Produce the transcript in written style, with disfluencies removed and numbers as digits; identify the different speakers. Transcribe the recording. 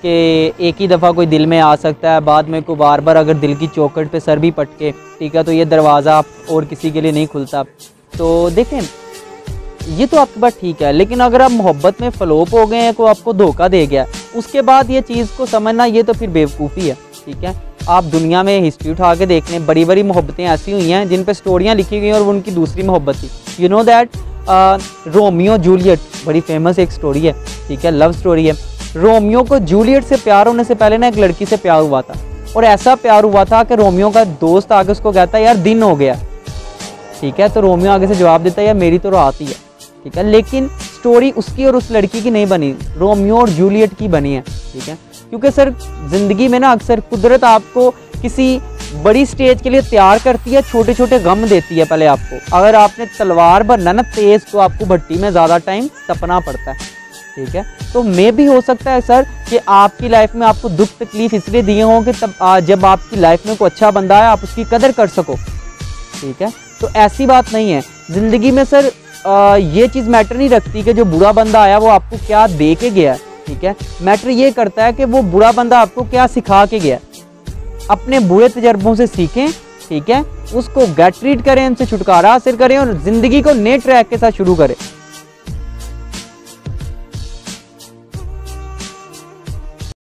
Speaker 1: कि एक ही दफ़ा कोई दिल में आ सकता है, बाद में को बार बार अगर दिल की चौखट पे सर भी पटके, ठीक है, तो ये दरवाज़ा और किसी के लिए नहीं खुलता। तो देखें, ये तो आपकी बात ठीक है, लेकिन अगर आप मोहब्बत में फ्लॉप हो गए हैं, को आपको धोखा दे गया, उसके बाद ये चीज़ को समझना ये तो फिर बेवकूफ़ी है। ठीक है, आप दुनिया में हिस्ट्री उठा के देख लें, बड़ी बड़ी मोहब्बतें ऐसी हुई हैं जिन पे स्टोरियाँ लिखी गई और वो उनकी दूसरी मोहब्बत थी। You know that Romeo Juliet बड़ी फेमस एक स्टोरी है, ठीक है, लव स्टोरी है। रोमियो को जूलियट से प्यार होने से पहले ना एक लड़की से प्यार हुआ था, और ऐसा प्यार हुआ था कि रोमियो का दोस्त आगे उसको कहता है यार दिन हो गया, ठीक है, तो रोमियो आगे से जवाब देता है यार मेरी तो रात ही है, ठीक है। लेकिन स्टोरी उसकी और उस लड़की की नहीं बनी, रोमियो और जूलियट की बनी है, ठीक है। क्योंकि सर ज़िंदगी में ना अक्सर कुदरत आपको किसी बड़ी स्टेज के लिए तैयार करती है, छोटे छोटे गम देती है पहले आपको। अगर आपने तलवार बनना ना तेज़, तो आपको भट्टी में ज़्यादा टाइम तपना पड़ता है, ठीक है। तो मे भी हो सकता है सर कि आपकी लाइफ में आपको दुख तकलीफ इसलिए दिए हों कि तब जब आपकी लाइफ में कोई अच्छा बंदा है आप उसकी कदर कर सको, ठीक है। तो ऐसी बात नहीं है ज़िंदगी में सर, ये चीज़ मैटर नहीं रखती कि जो बुरा बंदा आया वो आपको क्या दे के गया, ठीक है। मैटर ये करता है कि वो बुरा बंदा आपको क्या सिखा के गया। अपने बुरे तजर्बों से सीखें, ठीक है, उसको गेट रीड करें, उनसे छुटकारा हासिल करें और ज़िंदगी को नए ट्रैक के साथ शुरू करें।